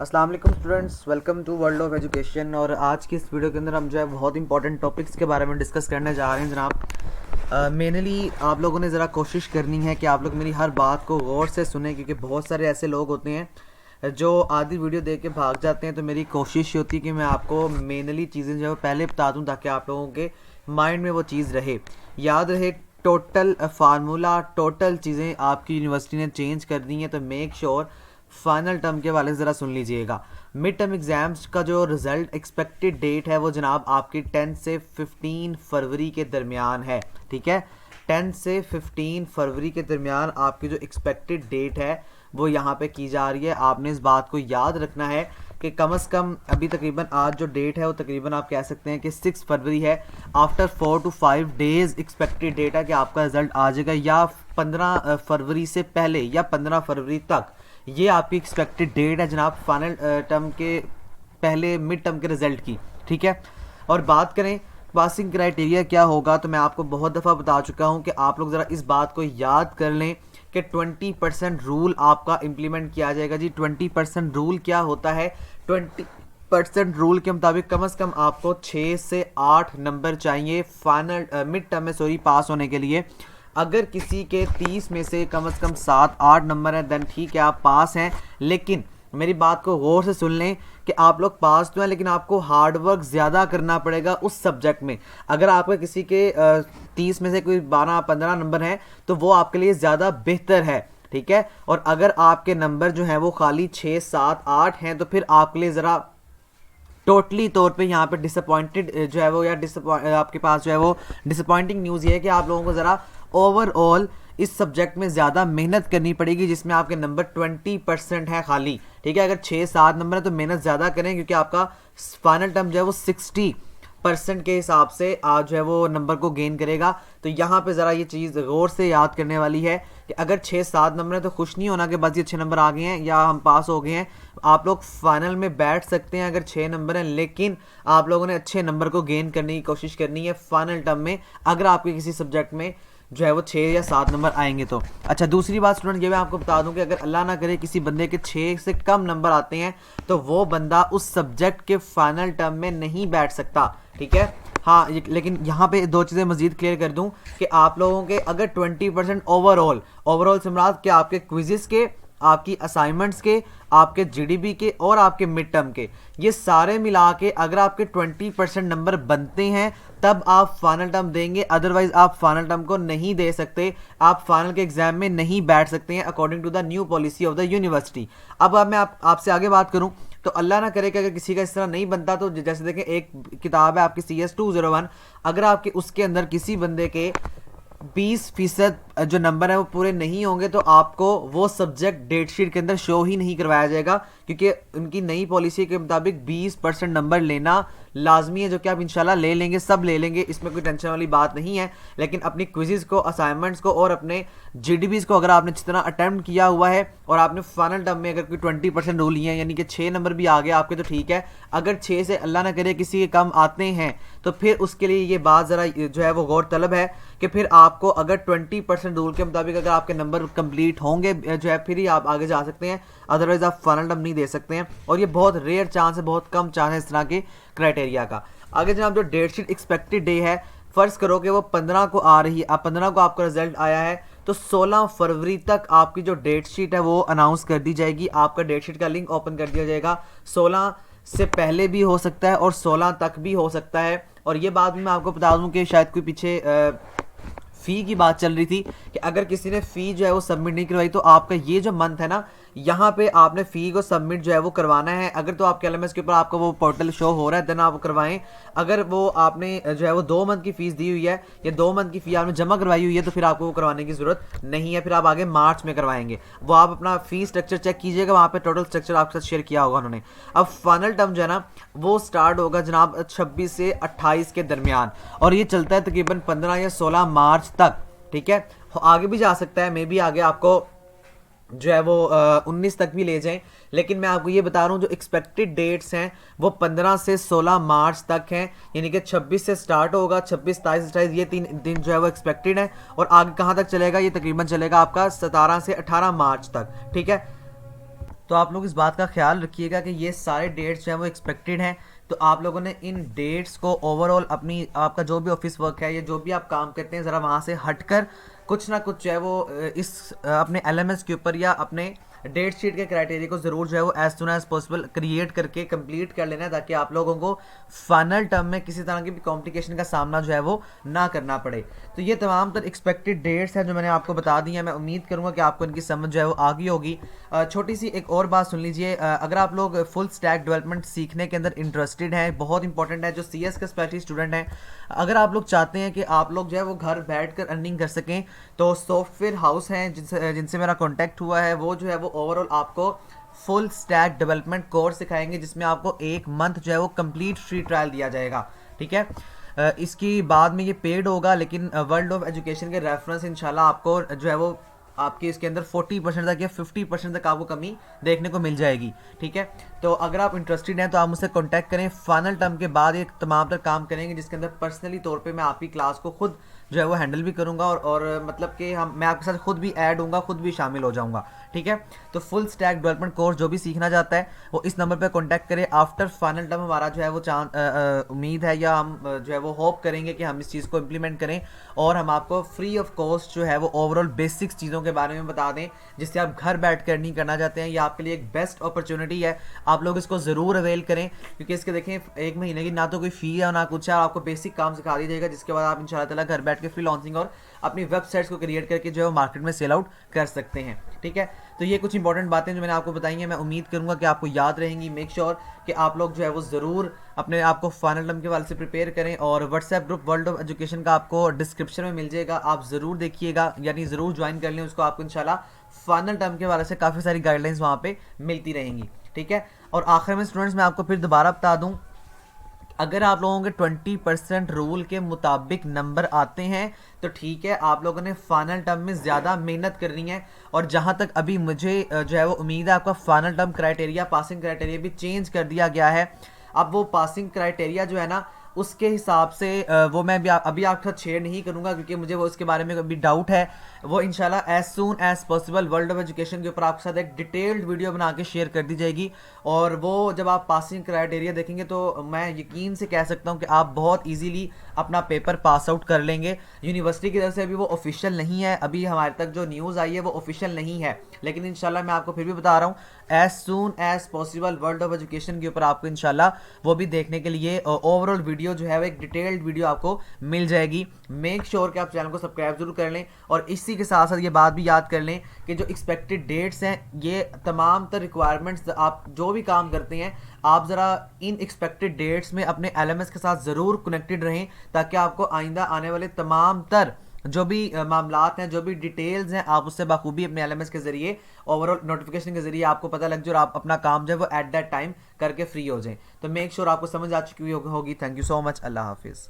अस्सलाम वालेकुम students, welcome to world of education. और आज की इस वीडियो के अंदर हम जो है बहुत इंपॉर्टेंट टॉपिक्स के बारे में डिस्कस करने जा रहे हैं जनाब। मेनली आप लोगों ने ज़रा कोशिश करनी है कि आप लोग मेरी हर बात को गौर से सुने, क्योंकि बहुत सारे ऐसे लोग होते हैं जो आधी वीडियो देख के भाग जाते हैं। तो मेरी कोशिश होती है कि मैं आपको मेनली चीज़ें जो है पहले बता दूँ, ताकि आप लोगों के माइंड में वो चीज़ रहे, याद रहे। टोटल फार्मूला, टोटल चीज़ें आपकी यूनिवर्सिटी ने चेंज कर दी हैं। तो मेक श्योर फाइनल टर्म के वाले ज़रा सुन लीजिएगा। मिड टर्म एग्ज़ाम्स का जो रिज़ल्ट एक्सपेक्टेड डेट है वो जनाब आपकी 10 से 15 फरवरी के दरमियान है। ठीक है, 10 से 15 फरवरी के दरमियान आपकी जो एक्सपेक्टेड डेट है वो यहाँ पे की जा रही है। आपने इस बात को याद रखना है कि कम से कम अभी तकरीबन आज जो डेट है वो तकरीबन आप कह सकते हैं कि 6 फरवरी है। After 4 to 5 days expected date है कि आपका रिज़ल्ट आ जाएगा, या 15 फरवरी से पहले या 15 फरवरी तक। ये आपकी एक्सपेक्टेड डेट है जनाब फाइनल टर्म के पहले मिड टर्म के रिज़ल्ट की। ठीक है, और बात करें पासिंग क्राइटेरिया क्या होगा, तो मैं आपको बहुत दफ़ा बता चुका हूँ कि आप लोग ज़रा इस बात को याद कर लें कि 20% रूल आपका इम्प्लीमेंट किया जाएगा जी। 20% रूल क्या होता है? 20% रूल के मुताबिक कम से कम आपको 6 से 8 नंबर चाहिए फाइनल मिड टर्म में पास होने के लिए। अगर किसी के 30 में से कम 7-8 नंबर हैं देन ठीक है, आप पास हैं। लेकिन मेरी बात को गौर से सुन लें कि आप लोग पास तो हैं, लेकिन आपको हार्ड वर्क ज़्यादा करना पड़ेगा उस सब्जेक्ट में। अगर आपका किसी के 30 में से कोई 12-15 नंबर हैं तो वो आपके लिए ज़्यादा बेहतर है। ठीक है, और अगर आपके नंबर जो हैं वो खाली 6-7-8 हैं तो फिर आपके लिए ज़रा टोटली तौर पे यहाँ पे डिसअपॉइंटेड जो है वो, या आपके पास जो है वो डिसअपॉइंटिंग न्यूज़ ये है कि आप लोगों को ज़रा ओवरऑल इस सब्जेक्ट में ज़्यादा मेहनत करनी पड़ेगी, जिसमें आपके नंबर 20% है खाली। ठीक है, अगर 6-7 नंबर है तो मेहनत ज़्यादा करें, क्योंकि आपका फाइनल टर्म जो है वो 60% के हिसाब से आज जो है वो नंबर को गेन करेगा। तो यहाँ पे ज़रा ये चीज़ गौर से याद करने वाली है कि अगर 6-7 नंबर है तो खुश नहीं होना कि बस ये अच्छे नंबर आ गए हैं या हम पास हो गए हैं। आप लोग फाइनल में बैठ सकते हैं अगर 6 नंबर हैं, लेकिन आप लोगों ने अच्छे नंबर को गेन करने की कोशिश करनी है फाइनल टर्म में, अगर आपके किसी सब्जेक्ट में जो है वो 6 या 7 नंबर आएंगे तो। अच्छा, दूसरी बात स्टूडेंट ये मैं आपको बता दूं कि अगर अल्लाह ना करे किसी बंदे के 6 से कम नंबर आते हैं तो वो बंदा उस सब्जेक्ट के फाइनल टर्म में नहीं बैठ सकता। ठीक है, हाँ, लेकिन यहाँ पे दो चीज़ें मजीद क्लियर कर दूं कि आप लोगों के अगर 20% ओवरऑल से मुराद कि आपके क्विज़ेस के, आपकी असाइनमेंट्स के, आपके जीडीपी के और आपके मिड टर्म के, ये सारे मिला के अगर आपके 20% नंबर बनते हैं तब आप फाइनल टर्म देंगे। अदरवाइज आप फाइनल टर्म को नहीं दे सकते, आप फाइनल के एग्जाम में नहीं बैठ सकते हैं according to the new policy of the university. अब मैं आपसे आगे बात करूं तो अल्लाह ना करे कि अगर किसी का इस तरह नहीं बनता तो जैसे देखें एक किताब है आपकी CS201, अगर आपके उसके अंदर किसी बंदे के 20% जो नंबर है वो पूरे नहीं होंगे तो आपको वो सब्जेक्ट डेट शीट के अंदर शो ही नहीं करवाया जाएगा, क्योंकि उनकी नई पॉलिसी के मुताबिक 20% नंबर लेना लाजमी है, जो कि आप इंशाल्लाह ले लेंगे, सब ले लेंगे, इसमें कोई टेंशन वाली बात नहीं है। लेकिन अपनी क्विज़ेस को, असाइनमेंट्स को और अपने जीडीपीज़ को अगर आपने जितना अटैम्प्ट किया हुआ है और आपने फाइनल टर्म में अगर कोई 20% रूल लिए हैं, यानी कि 6 नंबर भी आ गए आपके तो ठीक है। अगर 6 से अल्लाह ना करे किसी के कम आते हैं तो फिर उसके लिए ये बात ज़रा जो है वो गौर तलब है कि फिर आपको अगर 20% रूल के मुताबिक अगर आपके नंबर कंप्लीट होंगे जो है फिर ही आप आगे जा सकते हैं, अदरवाइज आप फाइनल टर्म नहीं दे सकते हैं। और ये बहुत रेयर चांस है, बहुत कम चांस है इस तरह के क्राइटेरिया का। आगे जनाब जो डेट शीट एक्सपेक्टेड डे है, फ़र्ज़ करो कि वो 15 को आ रही है, अब 15 को आपका रिजल्ट आया है तो 16 फरवरी तक आपकी जो डेट शीट है वो अनाउंस कर दी जाएगी। आपका डेट शीट का लिंक ओपन कर दिया जाएगा। 16 से पहले भी हो सकता है और 16 तक भी हो सकता है। और ये बात भी मैं आपको बता दूं कि शायद कोई पीछे फ़ी की बात चल रही थी कि अगर किसी ने फ़ी जो है वो सबमिट नहीं करवाई तो आपका ये जो मंथ है ना, यहाँ पे आपने फ़ी को सबमिट जो है वो करवाना है। अगर तो आपके LMS के ऊपर आपका वो पोर्टल शो हो रहा है देन आप करवाएं। अगर वो आपने जो है वो 2 मंथ की फ़ीस दी हुई है या 2 मंथ की फ़ी आपने जमा करवाई हुई है तो फिर आपको वो करवाने की ज़रूरत नहीं है, फिर आप आगे मार्च में करवाएंगे। वो आप अपना फ़ी स्ट्रक्चर चेक कीजिएगा, वहाँ पर टोटल स्ट्रक्चर आपके साथ शेयर किया होगा उन्होंने। अब फाइनल टर्म जो है ना वो स्टार्ट होगा जनाब 26 से 28 के दरमियान और ये चलता है तकरीबन 15 या 16 मार्च तक। ठीक है, आगे भी जा सकता है, मे बी आगे आपको जो है वो 19 तक भी ले जाएं, लेकिन मैं आपको ये बता रहा हूँ जो एक्सपेक्टेड डेट्स हैं वो 15 से 16 मार्च तक हैं, यानी कि 26 से स्टार्ट होगा, 26, 27, 28 ये 3 दिन जो है वो एक्सपेक्टेड है। और आगे कहाँ तक चलेगा? ये तकरीबन चलेगा आपका 17 से 18 मार्च तक। ठीक है, तो आप लोग इस बात का ख्याल रखिएगा कि ये सारे डेट्स जो हैं वो एक्सपेक्टेड हैं। तो आप लोगों ने इन डेट्स को ओवरऑल अपनी आपका जो भी ऑफिस वर्क है या जो भी आप काम करते हैं ज़रा वहाँ से हटकर कुछ ना कुछ जो है वो इस अपने एलएमएस के ऊपर या अपने डेट शीट के क्राइटेरिया को ज़रूर जो है वो as soon as possible create करके कंप्लीट कर लेना है, ताकि आप लोगों को फाइनल टर्म में किसी तरह की भी कॉम्प्लिकेशन का सामना जो है वो ना करना पड़े। तो ये तमाम तर एक्सपेक्टेड डेट्स हैं जो मैंने आपको बता दी हैं। मैं उम्मीद करूँगा कि आपको इनकी समझ जो है वो आ गई होगी। छोटी सी एक और बात सुन लीजिए, अगर आप लोग फुल स्टैक डेवलपमेंट सीखने के अंदर इंटरेस्टेड हैं, बहुत इंपॉर्टेंट है, जो CS के स्पेशली स्टूडेंट हैं, अगर आप लोग चाहते हैं कि आप लोग जो है वो घर बैठ कर अर्निंग कर सकें, तो सॉफ्टवेयर हाउस हैं जिनसे मेरा कॉन्टैक्ट हुआ है, वो जो है वो ओवरऑल आपको फुल स्टैक डेवलपमेंट कोर्स सिखाएंगे, जिसमें आपको 1 मंथ जो है वो कंप्लीट फ्री ट्रायल दिया जाएगा। ठीक है, इसकी बाद में ये पेड होगा, लेकिन वर्ल्ड ऑफ एजुकेशन के रेफरेंस इंशाल्लाह आपको जो है वो आपकी इसके अंदर 40% तक या 50% तक आपको कमी देखने को मिल जाएगी। ठीक है, तो अगर आप इंटरेस्टेड हैं तो आप मुझसे कांटेक्ट करें। फाइनल टर्म के बाद एक तमाम तर काम करेंगे जिसके अंदर पर्सनली तौर पे मैं आपकी क्लास को खुद जो है वो हैंडल भी करूंगा और मतलब कि मैं आपके साथ खुद भी ऐड होऊंगा, खुद भी शामिल हो जाऊंगा। ठीक है, तो फुल स्टैक डेवलपमेंट कोर्स जो भी सीखना चाहता है वो इस नंबर पर कॉन्टैक्ट करें। आफ्टर फाइनल टर्म हमारा जो है वो उम्मीद है या हम जो है वो होप करेंगे कि हम इस चीज़ को इम्प्लीमेंट करें और हम आपको फ्री ऑफ कॉस्ट जो है वो ओवरऑल बेसिक्स चीज़ों के बारे में बता दें, जिससे आप घर बैठ कर नहीं करना चाहते हैं। ये आपके लिए एक बेस्ट अपॉर्चुनिटी है, आप लोग इसको ज़रूर अवेल करें, क्योंकि इसके देखें 1 महीने की ना तो कोई फ़ी है ना कुछ है, आपको बेसिक काम सिखा दिया जाएगा, जिसके बाद आप इंशाल्लाह ताला घर बैठ के फ्रीलांसिंग और अपनी वेबसाइट्स को क्रिएट करके जो है मार्केट में सेल आउट कर सकते हैं। ठीक है, तो ये कुछ इंपॉर्टेंट बातें जो मैंने आपको बताई हैं, मैं उम्मीद करूंगा कि आपको याद रहेंगी। मेक श्योर कि आप लोग जो है वो ज़रूर अपने आप को फाइनल टर्म के वाले से प्रिपेयर करें, और WhatsApp group world of education का आपको डिस्क्रिप्शन में मिल जाएगा, आप ज़रूर देखिएगा, यानी ज़रूर ज्वाइन कर लें उसको। आपको इंशाल्लाह फाइनल टर्म के वाले से काफ़ी सारी गाइडलाइंस वहाँ पे मिलती रहेंगी। ठीक है, और आखिर में स्टूडेंट्स मैं आपको फिर दोबारा बता दूँ, अगर आप लोगों के 20% रूल के मुताबिक नंबर आते हैं तो ठीक है, आप लोगों ने फाइनल टर्म में ज़्यादा मेहनत करनी है। और जहाँ तक अभी मुझे जो है वो उम्मीद है, आपका final term criteria, passing criteria भी चेंज कर दिया गया है। अब वो पासिंग क्राइटेरिया जो है ना, उसके हिसाब से वो मैं भी अभी आपके साथ शेयर नहीं करूंगा, क्योंकि मुझे वो उसके बारे में अभी डाउट है। वो इंशाल्लाह as soon as possible world of education के ऊपर आपके साथ एक डिटेल्ड वीडियो बना के शेयर कर दी जाएगी, और वो जब आप पासिंग क्राइटेरिया देखेंगे तो मैं यकीन से कह सकता हूं कि आप बहुत इजीली अपना पेपर पास आउट कर लेंगे। यूनिवर्सिटी की तरफ से अभी वो ऑफिशियल नहीं है, अभी हमारे तक जो न्यूज़ आई है वो ऑफिशियल नहीं है, लेकिन इंशाल्लाह मैं आपको फिर भी बता रहा हूँ as soon as possible world of education के ऊपर आपको इंशाल्लाह वो भी देखने के लिए ओवरऑल वीडियो जो है वो एक डिटेल्ड वीडियो आपको मिल जाएगी। मेक श्योर कि आप चैनल को सब्सक्राइब जरूर कर लें, और इसी के साथ साथ ये बात भी याद कर लें कि जो एक्सपेक्टेड डेट्स हैं, ये तमाम तर रिक्वायरमेंट्स, आप जो भी काम करते हैं आप ज़रा इन एक्सपेक्टेड डेट्स में अपने LMS के साथ ज़रूर कनेक्टेड रहें, ताकि आपको आइंदा आने वाले तमाम तर जो भी मामलात हैं, जो भी डिटेल्स हैं, आप उससे बखूबी अपने LMS के ज़रिए ओवरऑल नोटिफिकेशन के ज़रिए आपको पता लग जाए और आप अपना काम जो है वो एट दैट टाइम करके फ्री हो जाएं। तो मेक श्योर आपको समझ आ चुकी होगी। Thank you so much. अल्लाह हाफिज़।